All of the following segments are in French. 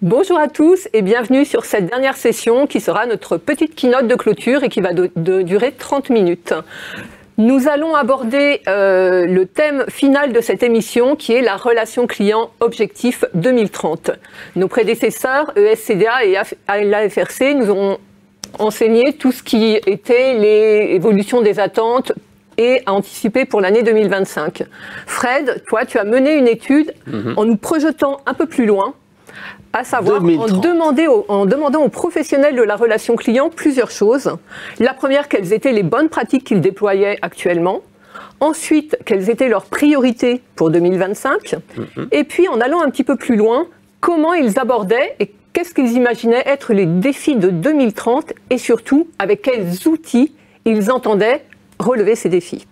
Bonjour à tous et bienvenue sur cette dernière session qui sera notre petite keynote de clôture et qui va durer 30 minutes. Nous allons aborder le thème final de cette émission qui est la relation client objectif 2030. Nos prédécesseurs, ESCDA et l'AFRC, nous ont enseigné tout ce qui était l'évolution des attentes et à anticiper pour l'année 2025. Fred, toi, tu as mené une étude en nous projetant un peu plus loin, à savoir en demandant aux professionnels de la relation client plusieurs choses. La première, quelles étaient les bonnes pratiques qu'ils déployaient actuellement. Ensuite, quelles étaient leurs priorités pour 2025. Et puis, en allant un petit peu plus loin, comment ils abordaient et qu'est-ce qu'ils imaginaient être les défis de 2030 et surtout, avec quels outils ils entendaient relever ces défis.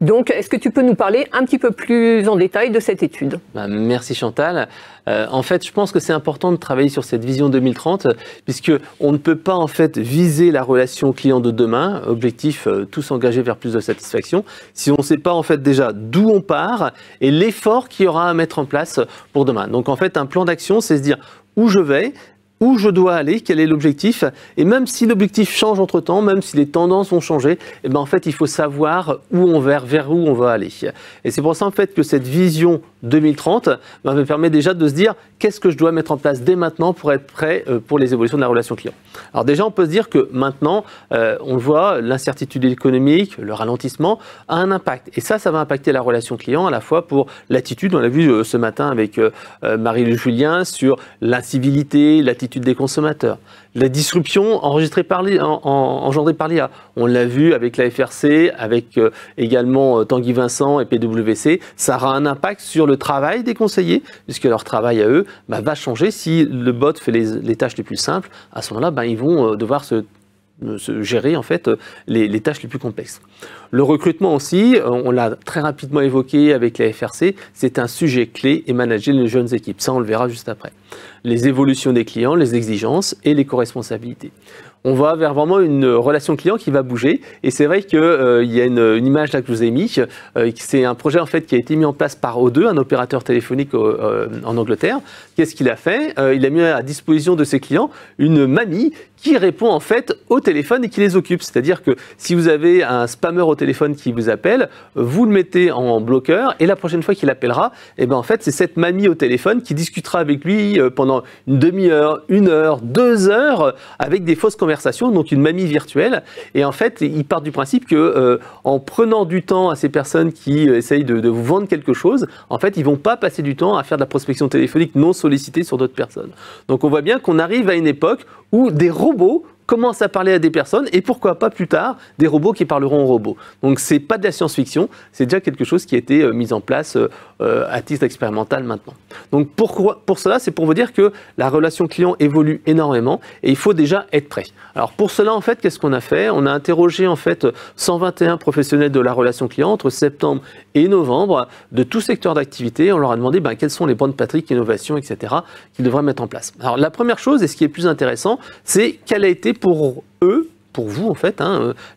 Donc, est-ce que tu peux nous parler un petit peu plus en détail de cette étude ? Merci Chantal. En fait, je pense que c'est important de travailler sur cette vision 2030, puisqu'on ne peut pas en fait viser la relation client de demain, objectif tous engagés vers plus de satisfaction, si on ne sait pas en fait déjà d'où on part et l'effort qu'il y aura à mettre en place pour demain. Donc en fait, un plan d'action, c'est se dire où je vais, où je dois aller, quel est l'objectif, et même si l'objectif change entre-temps, même si les tendances ont changé, eh ben en fait, il faut savoir où on va, vers où on va aller. Et c'est pour ça en fait que cette vision 2030 me permet déjà de se dire qu'est-ce que je dois mettre en place dès maintenant pour être prêt pour les évolutions de la relation client. Alors déjà, on peut se dire que maintenant, on le voit, l'incertitude économique, le ralentissement a un impact. Et ça va impacter la relation client à la fois pour l'attitude, on l'a vu ce matin avec Marie-Lou Julien, sur l'incivilité, l'attitude des consommateurs. La disruption engendrée par l'IA. On l'a vu avec la FRC, avec également Tanguy Vincent et PwC. Ça aura un impact sur le travail des conseillers, puisque leur travail à eux va changer. Si le bot fait les tâches les plus simples, à ce moment-là, ils vont devoir se gérer en fait les tâches les plus complexes. Le recrutement aussi, on l'a très rapidement évoqué avec la FRC, c'est un sujet clé et manager les jeunes équipes. Ça, on le verra juste après. Les évolutions des clients, les exigences et les co-responsabilités. On va vers vraiment une relation client qui va bouger. Et c'est vrai qu'il y a une image là que je vous ai mis. C'est un projet en fait qui a été mis en place par O2, un opérateur téléphonique en Angleterre. Qu'est-ce qu'il a fait ? Il a mis à disposition de ses clients une mamie qui répond en fait au téléphone et qui les occupe. C'est-à-dire que si vous avez un spammer au téléphone qui vous appelle, vous le mettez en bloqueur et la prochaine fois qu'il appellera, eh ben en fait c'est cette mamie au téléphone qui discutera avec lui pendant une demi-heure, 1 heure, 2 heures avec des fausses conversations, donc une mamie virtuelle. Et en fait, il part du principe que en prenant du temps à ces personnes qui essayent de vous vendre quelque chose, en fait, ils vont pas passer du temps à faire de la prospection téléphonique non sollicitée sur d'autres personnes. Donc on voit bien qu'on arrive à une époque où des robots commencent à parler à des personnes et pourquoi pas plus tard des robots qui parleront aux robots. Donc c'est pas de la science-fiction, c'est déjà quelque chose qui a été mis en place à titre expérimental maintenant. Donc pour cela, c'est pour vous dire que la relation client évolue énormément et il faut déjà être prêt. Alors pour cela en fait, qu'est-ce qu'on a fait ? On a interrogé en fait 121 professionnels de la relation client entre septembre et novembre de tout secteur d'activité. On leur a demandé quelles sont les bonnes pratiques, innovations, etc. qu'ils devraient mettre en place. Alors la première chose et ce qui est plus intéressant, c'est quelle a été pour eux, pour vous en fait,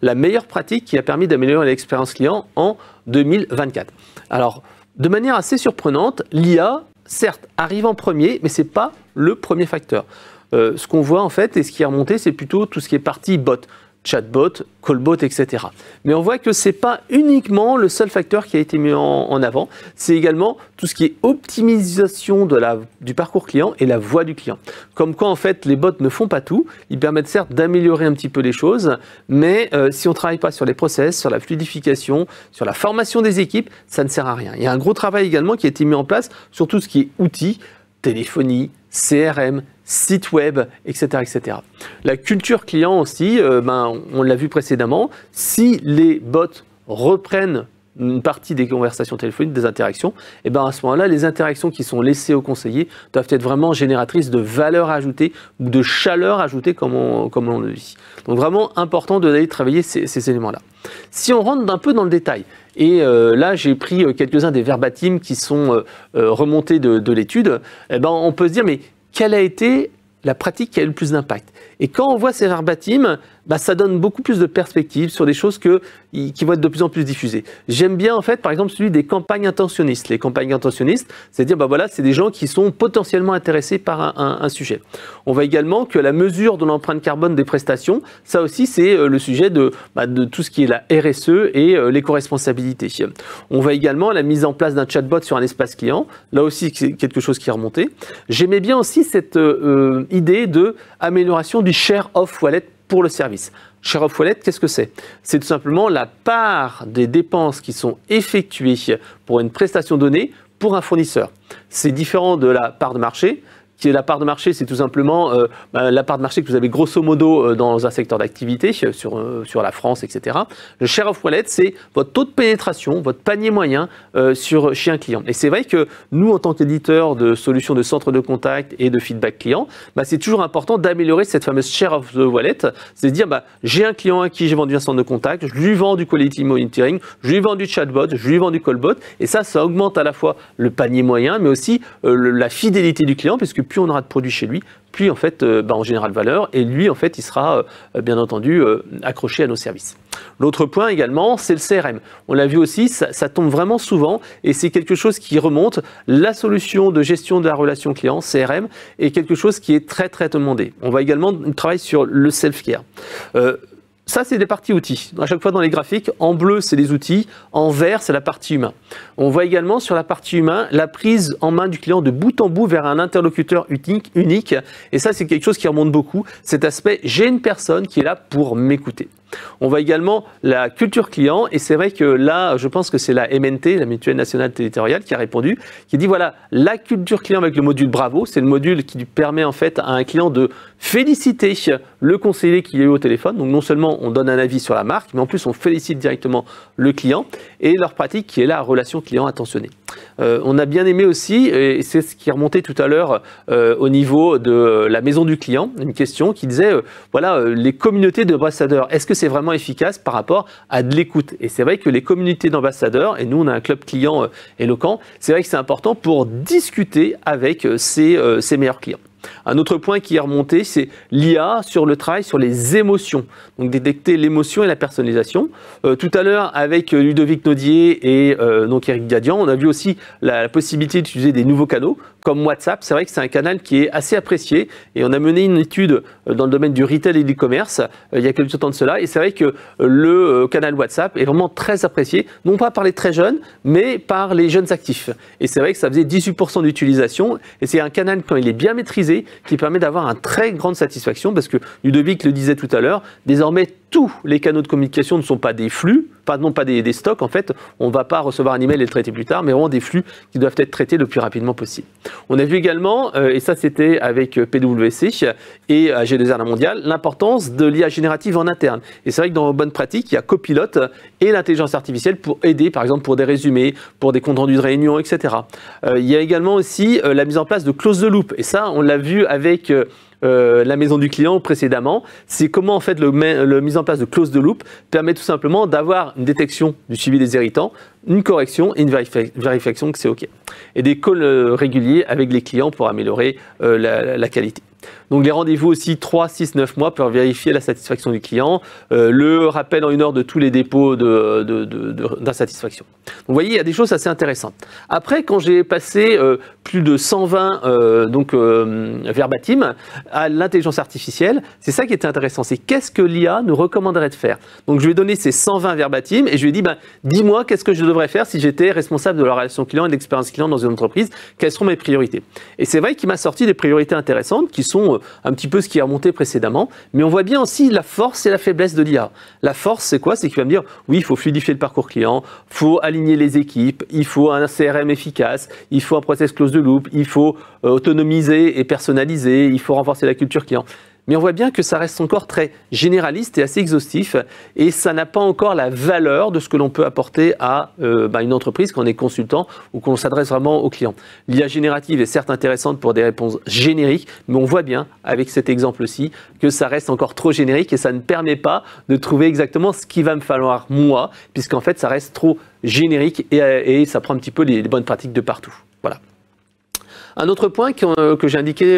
la meilleure pratique qui a permis d'améliorer l'expérience client en 2024. Alors, de manière assez surprenante, l'IA, certes, arrive en premier, mais ce n'est pas le premier facteur. Ce qu'on voit en fait, et ce qui est remonté, c'est plutôt tout ce qui est partie bot, chatbot, callbot, etc. Mais on voit que ce n'est pas uniquement le seul facteur qui a été mis en avant, c'est également tout ce qui est optimisation du parcours client et la voix du client. Comme quoi, en fait, les bots ne font pas tout, ils permettent certes d'améliorer un petit peu les choses, mais si on ne travaille pas sur les process, sur la fluidification, sur la formation des équipes, ça ne sert à rien. Il y a un gros travail également qui a été mis en place sur tout ce qui est outils, téléphonie, CRM, site web, etc., etc. La culture client aussi, on l'a vu précédemment, si les bots reprennent une partie des conversations téléphoniques, des interactions, et à ce moment-là, les interactions qui sont laissées aux conseillers doivent être vraiment génératrices de valeur ajoutée ou de chaleur ajoutée, comme on le dit. Donc vraiment important d'aller travailler ces éléments-là. Si on rentre un peu dans le détail, et là j'ai pris quelques-uns des verbatims qui sont remontés de l'étude, on peut se dire, mais quelle a été la pratique qui a eu le plus d'impact? Et quand on voit ces verbatims, ça donne beaucoup plus de perspectives sur des choses qui vont être de plus en plus diffusées. J'aime bien en fait, par exemple, celui des campagnes intentionnistes. Les campagnes intentionnistes, c'est-à-dire, voilà, c'est des gens qui sont potentiellement intéressés par un sujet. On voit également que la mesure de l'empreinte carbone des prestations, ça aussi, c'est le sujet de tout ce qui est la RSE et l'éco-responsabilité. On voit également la mise en place d'un chatbot sur un espace client. Là aussi, c'est quelque chose qui est remonté. J'aimais bien aussi cette idée de amélioration du share of wallet pour le service. Share of wallet, qu'est-ce que c'est? C'est tout simplement la part des dépenses qui sont effectuées pour une prestation donnée pour un fournisseur. C'est différent de la part de marché. Qui est la part de marché, c'est tout simplement la part de marché que vous avez grosso modo dans un secteur d'activité, sur la France, etc. Le share of wallet, c'est votre taux de pénétration, votre panier moyen chez un client. Et c'est vrai que nous, en tant qu'éditeurs de solutions de centre de contact et de feedback client, c'est toujours important d'améliorer cette fameuse share of the wallet. C'est de dire, j'ai un client à qui j'ai vendu un centre de contact, je lui vends du quality monitoring, je lui vends du chatbot, je lui vends du callbot. Et ça augmente à la fois le panier moyen, mais aussi la fidélité du client, puisque plus on aura de produits chez lui, plus en fait on générera de valeur et lui en fait il sera bien entendu accroché à nos services. L'autre point également, c'est le CRM. On l'a vu aussi, ça tombe vraiment souvent et c'est quelque chose qui remonte. La solution de gestion de la relation client, CRM, est quelque chose qui est très très demandé. On va également travailler sur le self-care. Ça, c'est des parties outils. À chaque fois dans les graphiques, en bleu, c'est les outils, en vert, c'est la partie humain. On voit également sur la partie humain la prise en main du client de bout en bout vers un interlocuteur unique. Et ça, c'est quelque chose qui remonte beaucoup. Cet aspect, j'ai une personne qui est là pour m'écouter. On voit également la culture client et c'est vrai que là, je pense que c'est la MNT, la Mutuelle Nationale Territoriale, qui a répondu, qui dit voilà, la culture client avec le module Bravo, c'est le module qui permet en fait à un client de féliciter le conseiller qui est au téléphone. Donc non seulement on donne un avis sur la marque, mais en plus on félicite directement le client et leur pratique qui est la relation client attentionnée. On a bien aimé aussi, et c'est ce qui est remonté tout à l'heure au niveau de la maison du client, une question qui disait voilà, les communautés d'ambassadeurs, est-ce que c'est vraiment efficace par rapport à de l'écoute? Et c'est vrai que les communautés d'ambassadeurs, et nous on a un club client éloquent, c'est vrai que c'est important pour discuter avec ses meilleurs clients. Un autre point qui est remonté, c'est l'IA sur le travail sur les émotions. Donc détecter l'émotion et la personnalisation. Tout à l'heure, avec Ludovic Naudier et donc Eric Gadian, on a vu aussi la possibilité d'utiliser des nouveaux canaux comme WhatsApp. C'est vrai que c'est un canal qui est assez apprécié et on a mené une étude dans le domaine du retail et du e-commerce il y a quelques temps de cela. Et c'est vrai que le canal WhatsApp est vraiment très apprécié, non pas par les très jeunes, mais par les jeunes actifs. Et c'est vrai que ça faisait 18% d'utilisation et c'est un canal quand il est bien maîtrisé qui permet d'avoir une très grande satisfaction parce que Ludovic le disait tout à l'heure, désormais tous les canaux de communication ne sont pas des flux, non pas des stocks en fait, on ne va pas recevoir un email et le traiter plus tard, mais vraiment des flux qui doivent être traités le plus rapidement possible. On a vu également, et ça c'était avec PwC et G2R La Mondiale, l'importance de l'IA générative en interne. Et c'est vrai que dans Bonne Pratique, il y a Copilot et l'intelligence artificielle pour aider, par exemple pour des résumés, pour des comptes rendus de réunion, etc. Il y a également aussi la mise en place de close the loop, et ça on l'a vu avec la maison du client précédemment, c'est comment en fait le mise en place de close the loop permet tout simplement d'avoir une détection du suivi des irritants, une correction et une vérification que c'est OK. Et des calls réguliers avec les clients pour améliorer la qualité. Donc les rendez-vous aussi 3, 6, 9 mois pour vérifier la satisfaction du client, le rappel en 1 heure de tous les dépôts d'insatisfaction. Donc vous voyez, il y a des choses assez intéressantes. Après, quand j'ai passé plus de 120 verbatim à l'intelligence artificielle, c'est ça qui était intéressant, c'est qu'est-ce que l'IA nous recommanderait de faire. Donc je lui ai donné ces 120 verbatim et je lui ai dit, dis-moi qu'est-ce que je devrais faire si j'étais responsable de la relation client et de l'expérience client dans une entreprise, quelles seront mes priorités. Et c'est vrai qu'il m'a sorti des priorités intéressantes qui sont un petit peu ce qui est remonté précédemment, mais on voit bien aussi la force et la faiblesse de l'IA. La force, c'est quoi? C'est qu'il va me dire, oui, il faut fluidifier le parcours client, il faut aligner les équipes, il faut un CRM efficace, il faut un process close the loop, il faut autonomiser et personnaliser, il faut renforcer la culture client. Mais on voit bien que ça reste encore très généraliste et assez exhaustif et ça n'a pas encore la valeur de ce que l'on peut apporter à une entreprise quand on est consultant ou qu'on s'adresse vraiment aux clients. L'IA générative est certes intéressante pour des réponses génériques, mais on voit bien avec cet exemple-ci que ça reste encore trop générique et ça ne permet pas de trouver exactement ce qu'il va me falloir moi, puisqu'en fait ça reste trop générique et ça prend un petit peu les bonnes pratiques de partout. Voilà. Un autre point que j'ai indiqué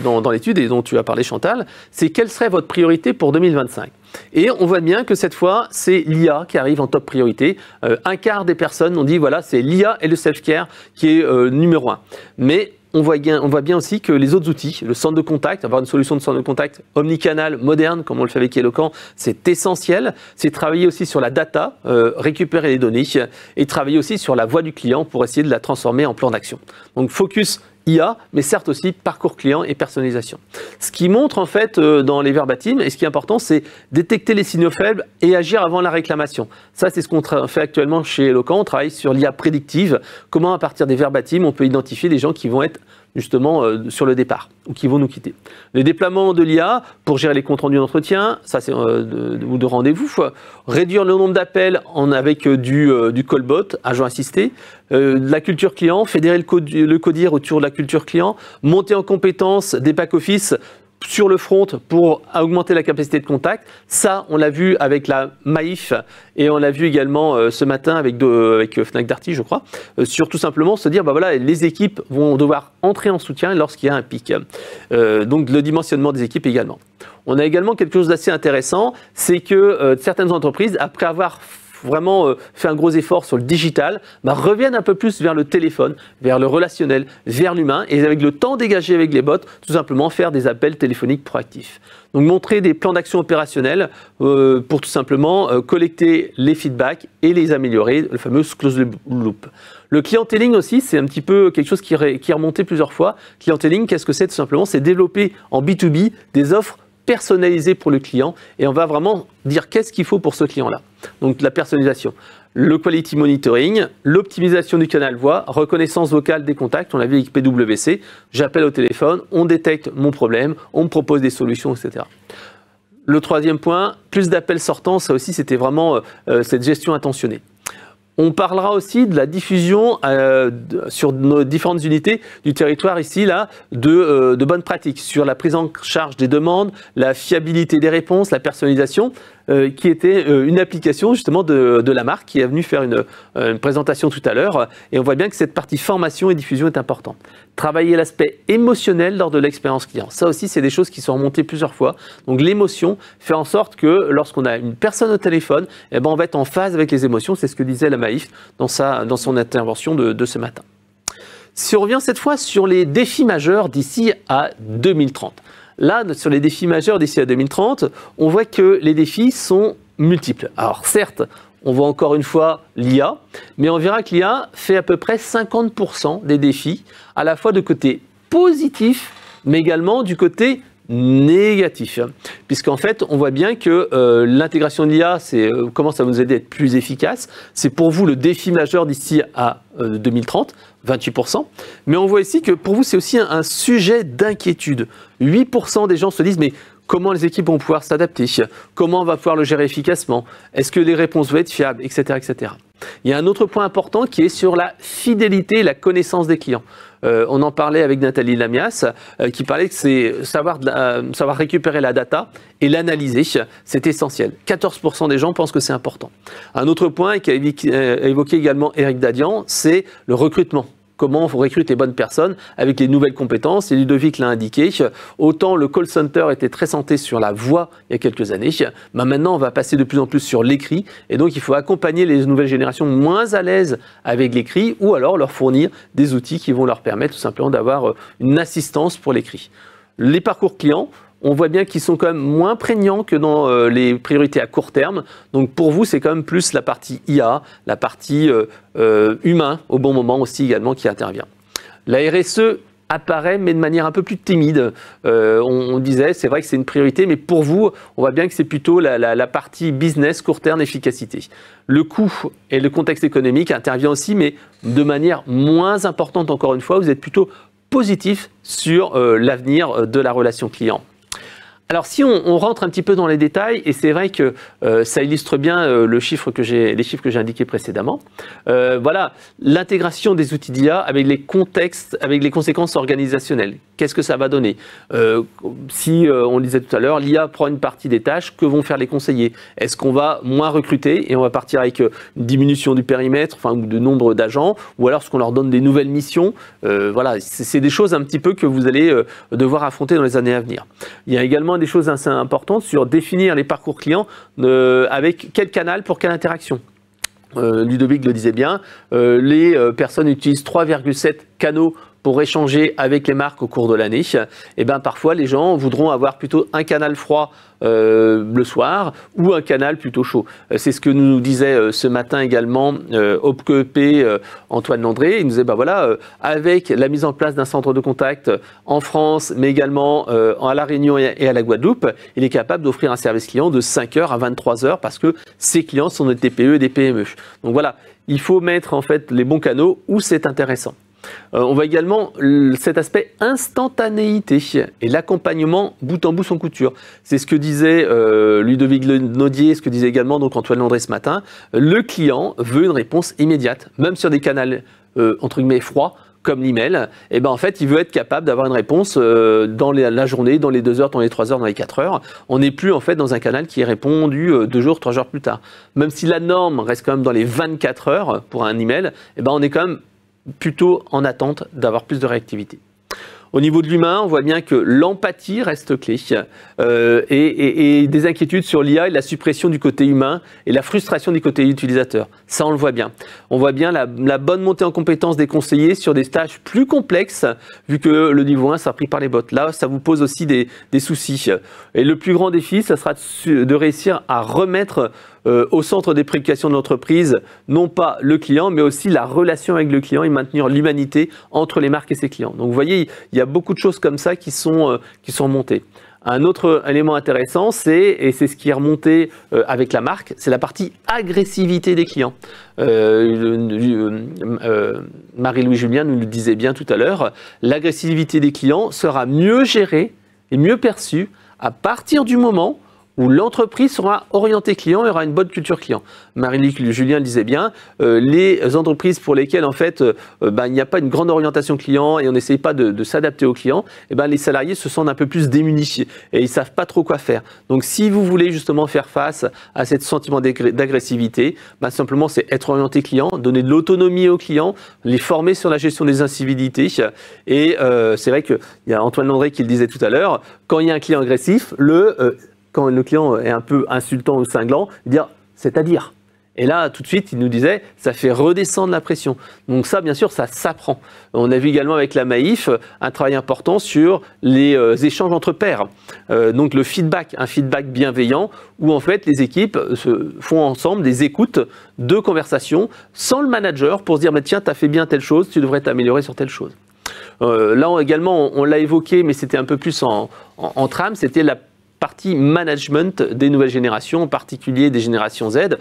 dans l'étude et dont tu as parlé Chantal, c'est quelle serait votre priorité pour 2025 ? Et on voit bien que cette fois, c'est l'IA qui arrive en top priorité. Un quart des personnes ont dit, voilà, c'est l'IA et le self-care qui est numéro 1. Mais on voit bien aussi que les autres outils, le centre de contact, avoir une solution de centre de contact omnicanal, moderne, comme on le fait avec Eloquent, c'est essentiel. C'est travailler aussi sur la data, récupérer les données et travailler aussi sur la voix du client pour essayer de la transformer en plan d'action. Donc focus IA, mais certes aussi parcours client et personnalisation. Ce qui montre en fait dans les verbatims, et ce qui est important, c'est détecter les signaux faibles et agir avant la réclamation. Ça, c'est ce qu'on fait actuellement chez Eloquent. On travaille sur l'IA prédictive. Comment, à partir des verbatims, on peut identifier les gens qui vont être justement sur le départ ou qui vont nous quitter. Les déploiements de l'IA pour gérer les comptes rendus d'entretien, ça c'est ou de rendez-vous, réduire le nombre d'appels avec du callbot, agent assisté, la culture client, fédérer le codir autour de la culture client, monter en compétences des back-office sur le front pour augmenter la capacité de contact. Ça, on l'a vu avec la Maïf et on l'a vu également ce matin avec Fnac Darty, je crois, sur tout simplement se dire, bah voilà, les équipes vont devoir entrer en soutien lorsqu'il y a un pic. Donc le dimensionnement des équipes également. On a également quelque chose d'assez intéressant, c'est que certaines entreprises, après avoir vraiment fait un gros effort sur le digital, reviennent un peu plus vers le téléphone, vers le relationnel, vers l'humain, et avec le temps dégagé avec les bots, tout simplement faire des appels téléphoniques proactifs. Donc montrer des plans d'action opérationnels pour tout simplement collecter les feedbacks et les améliorer, le fameux close loop. Le clienteling aussi, c'est un petit peu quelque chose qui est remonté plusieurs fois. Clienteling, qu'est-ce que c'est tout simplement? C'est développer en B2B des offres personnalisé pour le client et on va vraiment dire qu'est-ce qu'il faut pour ce client-là. Donc la personnalisation, le quality monitoring, l'optimisation du canal voix, reconnaissance vocale des contacts, on l'a vu avec PwC, j'appelle au téléphone, on détecte mon problème, on me propose des solutions, etc. Le troisième point, plus d'appels sortants, ça aussi c'était vraiment cette gestion intentionnée. On parlera aussi de la diffusion sur nos différentes unités du territoire ici, là, de bonnes pratiques sur la prise en charge des demandes, la fiabilité des réponses, la personnalisation, qui était une application justement de la marque qui est venue faire une présentation tout à l'heure. Et on voit bien que cette partie formation et diffusion est importante. Travailler l'aspect émotionnel lors de l'expérience client. Ça aussi, c'est des choses qui sont remontées plusieurs fois. Donc l'émotion fait en sorte que lorsqu'on a une personne au téléphone, eh ben, on va être en phase avec les émotions. C'est ce que disait la Maïf dans son intervention de ce matin. Si on revient cette fois sur les défis majeurs d'ici à 2030. Là, sur les défis majeurs d'ici à 2030, on voit que les défis sont multiples. Alors certes, on voit encore une fois l'IA, mais on verra que l'IA fait à peu près 50% des défis, à la fois de côté positif, mais également du côté négatif. Puisqu'en fait, on voit bien que l'intégration de l'IA commence à nous aider à être plus efficace. C'est pour vous le défi majeur d'ici à 2030, 28%. Mais on voit ici que pour vous, c'est aussi un sujet d'inquiétude. 8% des gens se disent, mais comment les équipes vont pouvoir s'adapter? Comment on va pouvoir le gérer efficacement? Est-ce que les réponses vont être fiables, etc., etc. Il y a un autre point important qui est sur la fidélité et la connaissance des clients. On en parlait avec Nathalie Lamias, qui parlait que c'est savoir récupérer la data et l'analyser, c'est essentiel. 14% des gens pensent que c'est important. Un autre point qui a évoqué également Eric Dadian, c'est le recrutement. Comment on recrute les bonnes personnes avec les nouvelles compétences. Et Ludovic l'a indiqué, autant le call center était très centré sur la voix il y a quelques années, maintenant on va passer de plus en plus sur l'écrit. Et donc il faut accompagner les nouvelles générations moins à l'aise avec l'écrit ou alors leur fournir des outils qui vont leur permettre tout simplement d'avoir une assistance pour l'écrit. Les parcours clients, on voit bien qu'ils sont quand même moins prégnants que dans les priorités à court terme. Donc pour vous, c'est quand même plus la partie IA, la partie humain au bon moment aussi également qui intervient. La RSE apparaît mais de manière un peu plus timide. On disait, c'est vrai que c'est une priorité, mais pour vous, on voit bien que c'est plutôt la partie business, court terme, efficacité. Le coût et le contexte économique intervient aussi, mais de manière moins importante encore une fois. Vous êtes plutôt positif sur l'avenir de la relation client. Alors si on rentre un petit peu dans les détails, et c'est vrai que ça illustre bien les chiffres que j'ai indiqués précédemment, voilà, l'intégration des outils d'IA avec les contextes, avec les conséquences organisationnelles. Qu'est-ce que ça va donner? Si, on le disait tout à l'heure, l'IA prend une partie des tâches, que vont faire les conseillers? Est-ce qu'on va moins recruter et on va partir avec une diminution du périmètre, enfin, ou de nombre d'agents, ou alors est-ce qu'on leur donne des nouvelles missions? Voilà, c'est des choses un petit peu que vous allez devoir affronter dans les années à venir. Il y a également des choses assez importantes sur définir les parcours clients avec quel canal pour quelle interaction. Ludovic le disait bien, les personnes utilisent 3,7 canaux pour échanger avec les marques au cours de l'année. Et ben parfois les gens voudront avoir plutôt un canal froid le soir ou un canal plutôt chaud. C'est ce que nous disait ce matin également OPCOEP Antoine Landré. Il nous disait voilà, avec la mise en place d'un centre de contact en France, mais également à La Réunion et à la Guadeloupe, il est capable d'offrir un service client de 5h à 23h parce que ses clients sont des TPE et des PME. Donc voilà, il faut mettre en fait les bons canaux où c'est intéressant. On voit également cet aspect instantanéité et l'accompagnement bout en bout sans couture. C'est ce que disait Ludovic Naudier, ce que disait également donc Antoine Landré ce matin. Le client veut une réponse immédiate, même sur des canaux entre guillemets froids, comme l'email. Et ben en fait, il veut être capable d'avoir une réponse dans la journée, dans les 2 heures, dans les 3 heures, dans les 4 heures. On n'est plus en fait dans un canal qui est répondu 2 jours, 3 jours plus tard. Même si la norme reste quand même dans les 24 heures pour un email, et ben on est quand même plutôt en attente d'avoir plus de réactivité. Au niveau de l'humain, on voit bien que l'empathie reste clé et des inquiétudes sur l'IA et la suppression du côté humain et la frustration du côté utilisateur. Ça, on le voit bien. On voit bien la bonne montée en compétence des conseillers sur des tâches plus complexes, vu que le niveau 1 sera pris par les bots. Là, ça vous pose aussi des soucis. Et le plus grand défi, ça sera de réussir à remettre au centre des préoccupations de l'entreprise, non pas le client, mais aussi la relation avec le client et maintenir l'humanité entre les marques et ses clients. Donc vous voyez, il y a beaucoup de choses comme ça qui sont montées. Un autre élément intéressant, et c'est ce qui est remonté avec la marque, c'est la partie agressivité des clients. Marie-Louise Julien nous le disait bien tout à l'heure, l'agressivité des clients sera mieux gérée et mieux perçue à partir du moment où l'entreprise sera orientée client et aura une bonne culture client. Marie-Louise Julien le disait bien, les entreprises pour lesquelles en fait il n'y a pas une grande orientation client et on n'essaye pas de s'adapter aux clients, les salariés se sentent un peu plus démunis et ils ne savent pas trop quoi faire. Donc si vous voulez justement faire face à ce sentiment d'agressivité, simplement c'est être orienté client, donner de l'autonomie aux clients, les former sur la gestion des incivilités. Et c'est vrai qu'il y a Antoine Landré qui le disait tout à l'heure, quand il y a un client agressif, quand le client est un peu insultant ou cinglant, dire « c'est-à-dire ». Et là, tout de suite, il nous disait, ça fait redescendre la pression. Donc ça, bien sûr, ça s'apprend. On a vu également avec la Maïf un travail important sur les échanges entre pairs. Donc le feedback, un feedback bienveillant, où en fait les équipes se font ensemble des écoutes de conversations sans le manager pour se dire, tiens, tu as fait bien telle chose, tu devrais t'améliorer sur telle chose. Là également, on l'a évoqué, mais c'était un peu plus en trame, c'était la partie management des nouvelles générations, en particulier des générations Z.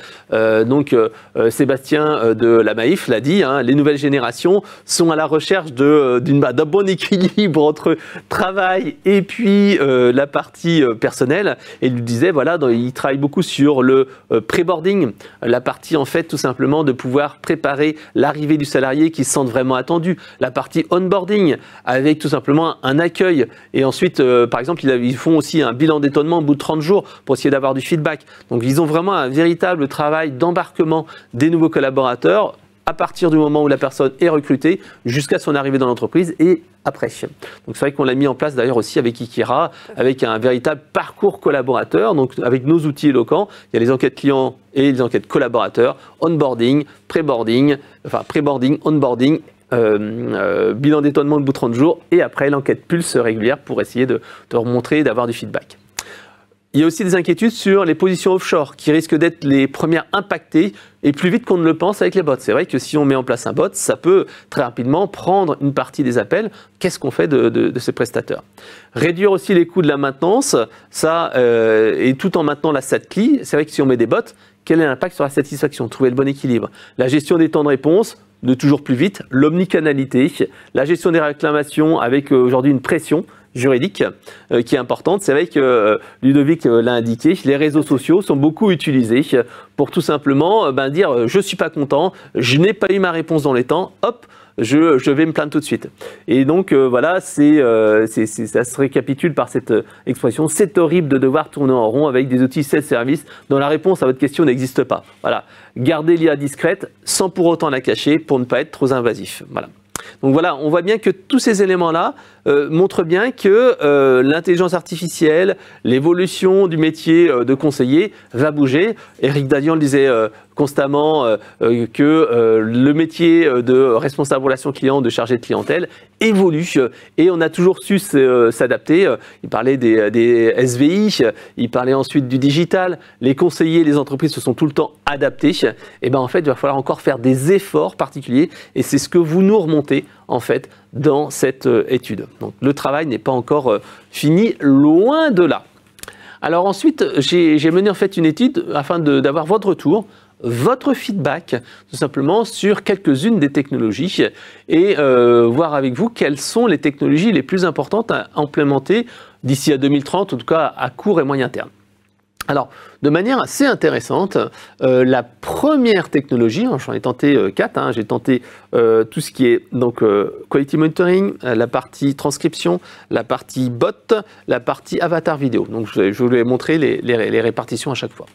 Sébastien de la Maïf l'a dit, les nouvelles générations sont à la recherche d'un bon équilibre entre travail et puis la partie personnelle. Et il disait, il travaille beaucoup sur le pré-boarding, la partie en fait tout simplement de pouvoir préparer l'arrivée du salarié qui se sente vraiment attendu, la partie onboarding avec tout simplement un accueil et ensuite par exemple ils font aussi un bilan d'étonnement au bout de 30 jours pour essayer d'avoir du feedback. Donc ils ont vraiment un véritable travail d'embarquement des nouveaux collaborateurs à partir du moment où la personne est recrutée jusqu'à son arrivée dans l'entreprise et après. Donc c'est vrai qu'on l'a mis en place d'ailleurs aussi avec Ikira, avec un véritable parcours collaborateur. Donc avec nos outils éloquents, il y a les enquêtes clients et les enquêtes collaborateurs, onboarding, pré-boarding, onboarding, bilan d'étonnement au bout de 30 jours et après l'enquête pulse régulière pour essayer de remontrer et d'avoir du feedback. Il y a aussi des inquiétudes sur les positions offshore qui risquent d'être les premières impactées et plus vite qu'on ne le pense avec les bots. C'est vrai que si on met en place un bot, ça peut très rapidement prendre une partie des appels. Qu'est-ce qu'on fait de ces prestataires? Réduire aussi les coûts de la maintenance, et tout en maintenant la SAT-CLI. C'est vrai que si on met des bots, quel est l'impact sur la satisfaction? Trouver le bon équilibre. La gestion des temps de réponse, de toujours plus vite, l'omnicanalité, la gestion des réclamations avec aujourd'hui une pression juridique qui est importante. C'est vrai que Ludovic l'a indiqué, les réseaux sociaux sont beaucoup utilisés pour tout simplement dire je ne suis pas content, je n'ai pas eu ma réponse dans les temps, hop, je vais me plaindre tout de suite. Et donc voilà, ça se récapitule par cette expression, c'est horrible de devoir tourner en rond avec des outils self-service dont la réponse à votre question n'existe pas. Voilà, gardez l'IA discrète sans pour autant la cacher pour ne pas être trop invasif. Voilà. Donc voilà, on voit bien que tous ces éléments-là montrent bien que l'intelligence artificielle, l'évolution du métier de conseiller va bouger. Éric Dadian disait constamment que le métier de responsable relations clients, de chargé de clientèle évolue et on a toujours su s'adapter. Il parlait des SVI, il parlait ensuite du digital. Les conseillers, les entreprises se sont tout le temps adaptés. Et bien en fait, il va falloir encore faire des efforts particuliers et c'est ce que vous nous remontez en fait dans cette étude. Donc le travail n'est pas encore fini, loin de là. Alors ensuite, j'ai mené en fait une étude afin d'avoir votre retour, votre feedback, tout simplement sur quelques-unes des technologies et voir avec vous quelles sont les technologies les plus importantes à implémenter d'ici à 2030, en tout cas à court et moyen terme. Alors, de manière assez intéressante, la première technologie, j'en ai tenté 4, j'ai tenté tout ce qui est donc quality monitoring, la partie transcription, la partie bot, la partie avatar vidéo. Donc, je vous vais montrer les répartitions à chaque fois.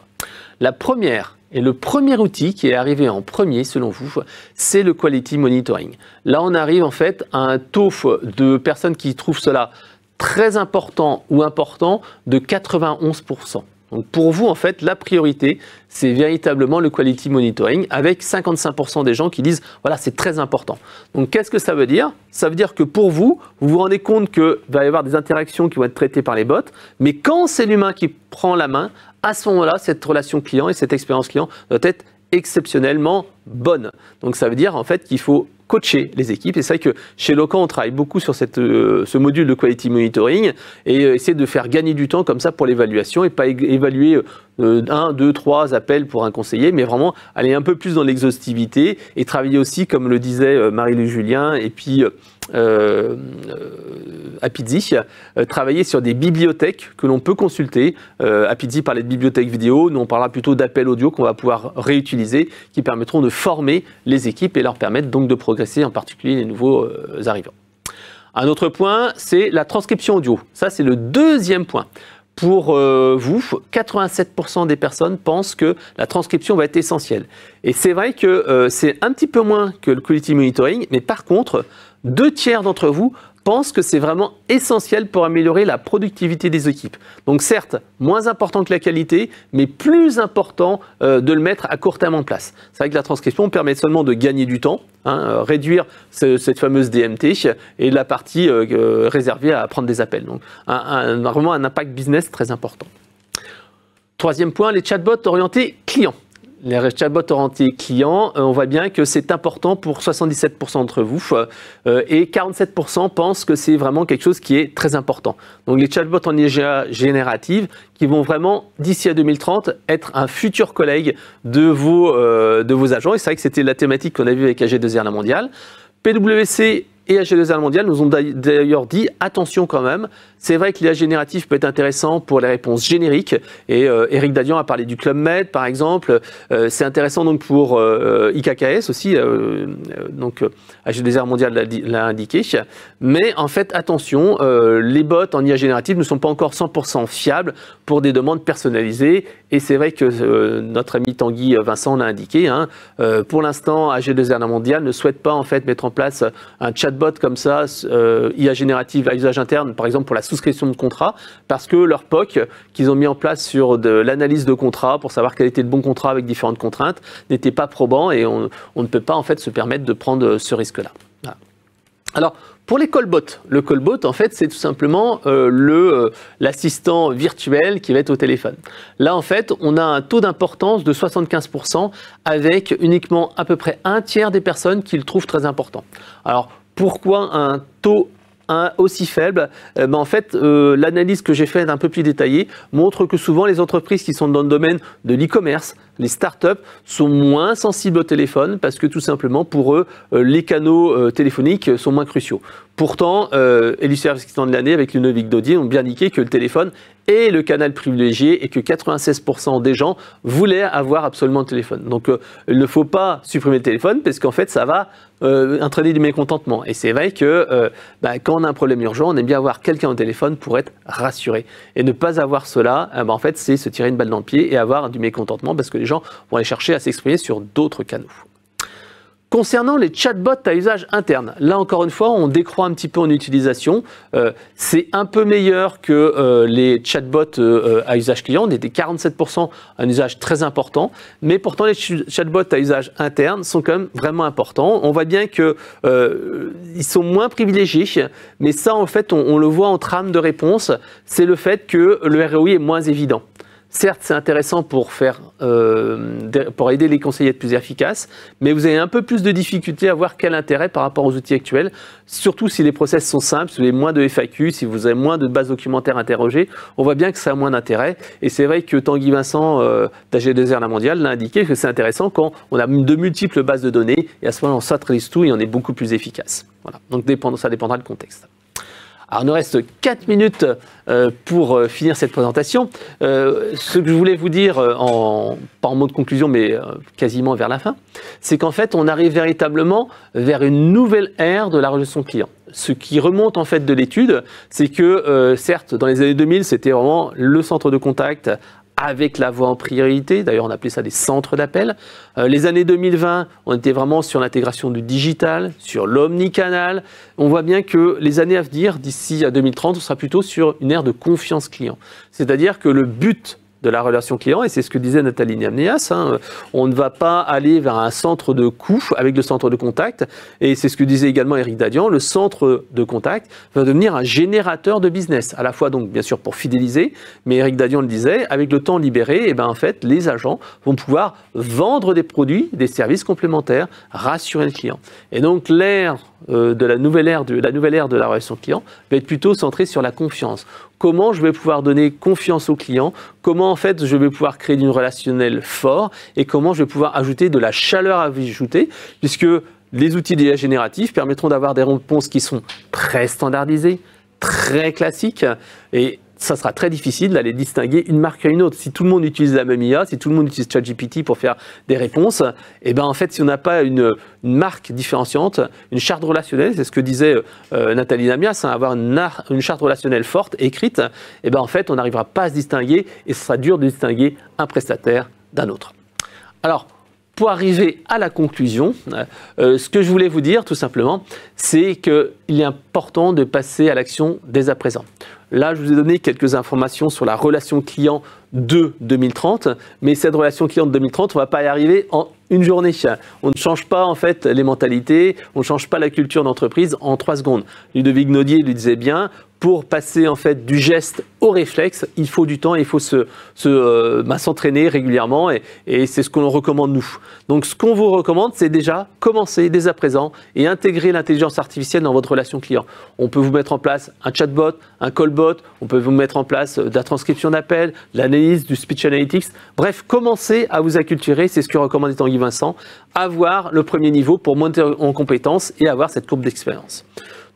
La première et le premier outil qui est arrivé en premier, selon vous, c'est le quality monitoring. Là, on arrive en fait à un taux de personnes qui trouvent cela très important ou important de 91%. Donc pour vous, en fait, la priorité, c'est véritablement le quality monitoring, avec 55% des gens qui disent « voilà, c'est très important ». Donc qu'est-ce que ça veut dire? Ça veut dire que pour vous, vous vous rendez compte qu'il va y avoir des interactions qui vont être traitées par les bots, mais quand c'est l'humain qui prend la main, à ce moment-là, cette relation client et cette expérience client doit être exceptionnellement bonne. Donc ça veut dire en fait qu'il faut coacher les équipes. Et c'est vrai que chez Locan, on travaille beaucoup sur ce module de quality monitoring et essayer de faire gagner du temps comme ça pour l'évaluation et pas évaluer 1, 2, 3 appels pour un conseiller, mais vraiment aller un peu plus dans l'exhaustivité et travailler aussi, comme le disait Marie-Lou Julien et puis Apizzi, travailler sur des bibliothèques que l'on peut consulter. Apizzi parlait de bibliothèques vidéo, nous on parlera plutôt d'appels audio qu'on va pouvoir réutiliser, qui permettront de former les équipes et leur permettre donc de progresser, en particulier les nouveaux arrivants. Un autre point, c'est la transcription audio. Ça, c'est le deuxième point. Pour vous, 87% des personnes pensent que la transcription va être essentielle. Et c'est vrai que c'est un petit peu moins que le quality monitoring, mais par contre, 2 tiers d'entre vous pensent que c'est vraiment essentiel pour améliorer la productivité des équipes. Donc certes, moins important que la qualité, mais plus important de le mettre à court terme en place. C'est vrai que la transcription permet seulement de gagner du temps, réduire cette fameuse DMT et la partie réservée à prendre des appels. Donc vraiment un impact business très important. Troisième point, les chatbots orientés clients. Les chatbots orientés clients, on voit bien que c'est important pour 77% d'entre vous et 47% pensent que c'est vraiment quelque chose qui est très important. Donc les chatbots en IA générative qui vont vraiment, d'ici à 2030, être un futur collègue de vos agents. Et c'est vrai que c'était la thématique qu'on a vue avec AG2R La Mondiale. PwC et AG2R La Mondiale nous ont d'ailleurs dit attention quand même, c'est vrai que l'IA générative peut être intéressant pour les réponses génériques et Éric Dadian a parlé du Club Med par exemple, c'est intéressant donc pour IKKS aussi, donc AG2R La Mondiale l'a indiqué, mais en fait attention, les bots en IA générative ne sont pas encore 100% fiables pour des demandes personnalisées et c'est vrai que notre ami Tanguy Vincent l'a indiqué, pour l'instant AG2R La Mondiale ne souhaite pas en fait mettre en place un chatbot comme ça, IA générative à usage interne, par exemple pour la souscription de contrat, parce que leur POC qu'ils ont mis en place sur de l'analyse de contrat pour savoir quel était le bon contrat avec différentes contraintes n'était pas probant et on ne peut pas en fait se permettre de prendre ce risque-là. Voilà. Alors, pour les callbots, le callbot, en fait, c'est tout simplement l'assistant virtuel qui va être au téléphone. Là, en fait, on a un taux d'importance de 75% avec uniquement à peu près 1/3 des personnes qui le trouvent très important. Alors, pourquoi un taux aussi faible? En fait, l'analyse que j'ai faite un peu plus détaillée montre que souvent les entreprises qui sont dans le domaine de l'e-commerce, les startups sont moins sensibles au téléphone parce que tout simplement pour eux, les canaux téléphoniques sont moins cruciaux. Pourtant, Elucea Investissement de l'année avec Ludovic Nodier ont bien indiqué que le téléphone est le canal privilégié et que 96% des gens voulaient avoir absolument le téléphone. Donc il ne faut pas supprimer le téléphone parce qu'en fait ça va entraîner du mécontentement. Et c'est vrai que quand on a un problème urgent, on aime bien avoir quelqu'un au téléphone pour être rassuré. Et ne pas avoir cela, en fait c'est se tirer une balle dans le pied et avoir du mécontentement parce que les gens vont aller chercher à s'exprimer sur d'autres canaux. Concernant les chatbots à usage interne, là encore une fois, on décroît un petit peu en utilisation. C'est un peu meilleur que les chatbots à usage client. On était 47%, un usage très important. Mais pourtant, les chatbots à usage interne sont quand même vraiment importants. On voit bien qu'ils sont moins privilégiés. Mais ça, en fait, on le voit en trame de réponse. C'est le fait que le ROI est moins évident. Certes, c'est intéressant pour aider les conseillers à être plus efficaces, mais vous avez un peu plus de difficulté à voir quel intérêt par rapport aux outils actuels, surtout si les process sont simples, si vous avez moins de FAQ, si vous avez moins de bases documentaires interrogées, on voit bien que ça a moins d'intérêt. Et c'est vrai que Tanguy Vincent d'AG2R La Mondiale l'a indiqué que c'est intéressant quand on a de multiples bases de données, et à ce moment-là, on centralise tout et on est beaucoup plus efficace. Voilà. Donc ça dépendra du contexte. Alors, il nous reste 4 minutes pour finir cette présentation. Ce que je voulais vous dire, pas en mot de conclusion, mais quasiment vers la fin, c'est qu'en fait, on arrive véritablement vers une nouvelle ère de la relation client. Ce qui remonte en fait de l'étude, c'est que certes, dans les années 2000, c'était vraiment le centre de contact avec la voix en priorité. D'ailleurs, on appelait ça des centres d'appel. Les années 2020, on était vraiment sur l'intégration du digital, sur l'omnicanal. On voit bien que les années à venir, d'ici à 2030, on sera plutôt sur une ère de confiance client. C'est-à-dire que le but de la relation client, et c'est ce que disait Nathalie Niamnias, on ne va pas aller vers un centre de coût avec le centre de contact, et c'est ce que disait également Eric Dadian, le centre de contact va devenir un générateur de business, à la fois donc bien sûr pour fidéliser, mais Eric Dadian le disait, avec le temps libéré, et en fait les agents vont pouvoir vendre des produits, des services complémentaires, rassurer le client. Et donc l'ère de la nouvelle ère de la relation client va être plutôt centrée sur la confiance. Comment je vais pouvoir donner confiance au client, comment en fait je vais pouvoir créer du relationnel fort et comment je vais pouvoir ajouter de la chaleur à ajouter, puisque les outils d'IA génératifs permettront d'avoir des réponses qui sont très standardisées, très classiques, et ça sera très difficile d'aller distinguer une marque à une autre. Si tout le monde utilise la même IA, si tout le monde utilise ChatGPT pour faire des réponses, et en fait, si on n'a pas une marque différenciante, une charte relationnelle, c'est ce que disait Nathalie Niamnias, avoir une charte relationnelle forte, écrite, en fait, on n'arrivera pas à se distinguer et ce sera dur de distinguer un prestataire d'un autre. Alors, pour arriver à la conclusion, ce que je voulais vous dire tout simplement, c'est qu'il est important de passer à l'action dès à présent. Là, je vous ai donné quelques informations sur la relation client de 2030, mais cette relation client de 2030, on ne va pas y arriver en une journée. On ne change pas en fait les mentalités, on ne change pas la culture d'entreprise en 3 secondes. Ludovic Nodier lui disait bien, pour passer en fait du geste au réflexe, il faut du temps, il faut s'entraîner régulièrement et c'est ce qu'on recommande nous. Donc ce qu'on vous recommande, c'est déjà commencer dès à présent et intégrer l'intelligence artificielle dans votre relation client. On peut vous mettre en place un chatbot, un callbot, on peut vous mettre en place de la transcription d'appels, l'analyse, du speech analytics. Bref, commencez à vous acculturer, c'est ce que recommande Tanguy Vincent, avoir le premier niveau pour monter en compétences et avoir cette courbe d'expérience.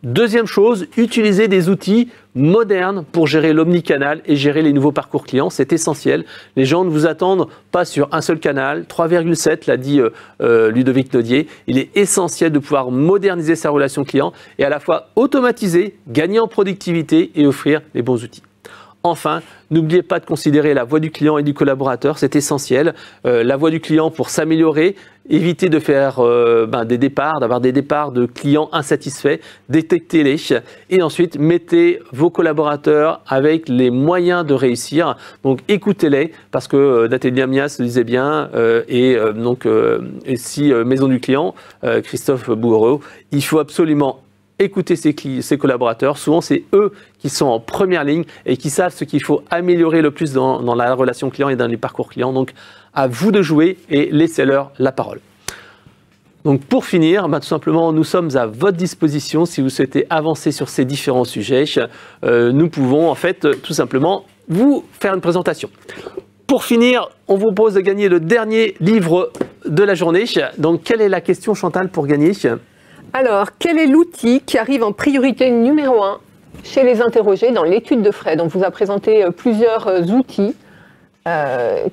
Deuxième chose, utiliser des outils modernes pour gérer l'omnicanal et gérer les nouveaux parcours clients, c'est essentiel. Les gens ne vous attendent pas sur un seul canal, 3,7 l'a dit Ludovic Nodier. Il est essentiel de pouvoir moderniser sa relation client et à la fois automatiser, gagner en productivité et offrir les bons outils. Enfin, n'oubliez pas de considérer la voix du client et du collaborateur, c'est essentiel. La voix du client pour s'améliorer, éviter de faire des départs, d'avoir des départs de clients insatisfaits, détectez-les et ensuite mettez vos collaborateurs avec les moyens de réussir. Donc écoutez-les parce que Nathalie Niamnias le disait bien et si Maison du Client, Christophe Bourreau, il faut absolument écouter ses collaborateurs. Souvent, c'est eux qui sont en première ligne et qui savent ce qu'il faut améliorer le plus dans la relation client et dans les parcours clients. Donc, à vous de jouer et laissez-leur la parole. Donc, pour finir, tout simplement, nous sommes à votre disposition si vous souhaitez avancer sur ces différents sujets. Nous pouvons, en fait, tout simplement, vous faire une présentation. pour finir, on vous propose de gagner le dernier livre de la journée. Donc, quelle est la question, Chantal, pour gagner? Alors, quel est l'outil qui arrive en priorité numéro 1 chez les interrogés dans l'étude de Fred? On vous a présenté plusieurs outils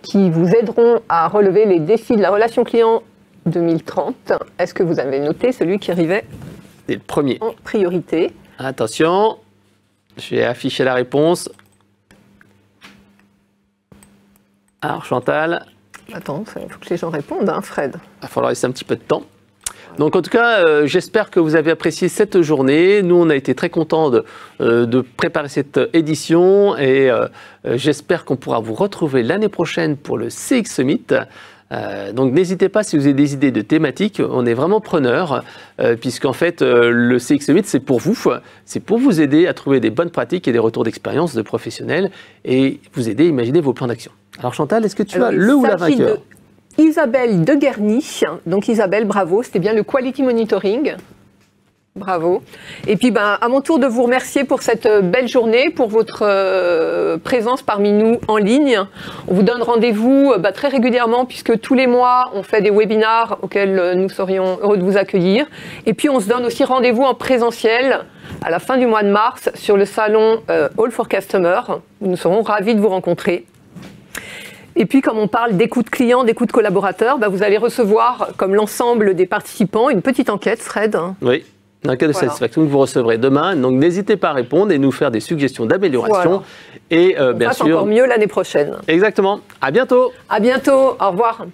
qui vous aideront à relever les défis de la relation client 2030. Est-ce que vous avez noté celui qui arrivait C'est le premier. En priorité. Attention, je vais afficher la réponse. Alors, Chantal. Attends, il faut que les gens répondent, hein, Fred. Il va falloir laisser un petit peu de temps. Donc, en tout cas, j'espère que vous avez apprécié cette journée. Nous, on a été très contents de préparer cette édition et j'espère qu'on pourra vous retrouver l'année prochaine pour le CX Summit. Donc, n'hésitez pas si vous avez des idées de thématiques. On est vraiment preneurs puisqu'en fait, le CX Summit, c'est pour vous aider à trouver des bonnes pratiques et des retours d'expérience de professionnels et vous aider à imaginer vos plans d'action. Alors, Chantal, est-ce que tu as le ou la vainqueur? Isabelle de Guerny. Donc Isabelle, bravo, c'était bien le Quality Monitoring. Bravo. Et puis à mon tour de vous remercier pour cette belle journée, pour votre présence parmi nous en ligne. On vous donne rendez-vous très régulièrement puisque tous les mois on fait des webinars auxquels nous serions heureux de vous accueillir. Et puis on se donne aussi rendez-vous en présentiel à la fin du mois de mars sur le salon All for Customers. Nous serons ravis de vous rencontrer. Et puis, comme on parle d'écoute client, d'écoute collaborateur, vous allez recevoir, comme l'ensemble des participants, une petite enquête, Fred. Oui, une enquête de satisfaction que vous recevrez demain. Donc, n'hésitez pas à répondre et nous faire des suggestions d'amélioration. Voilà. Et bien sûr, encore mieux l'année prochaine. Exactement. À bientôt. À bientôt. Au revoir.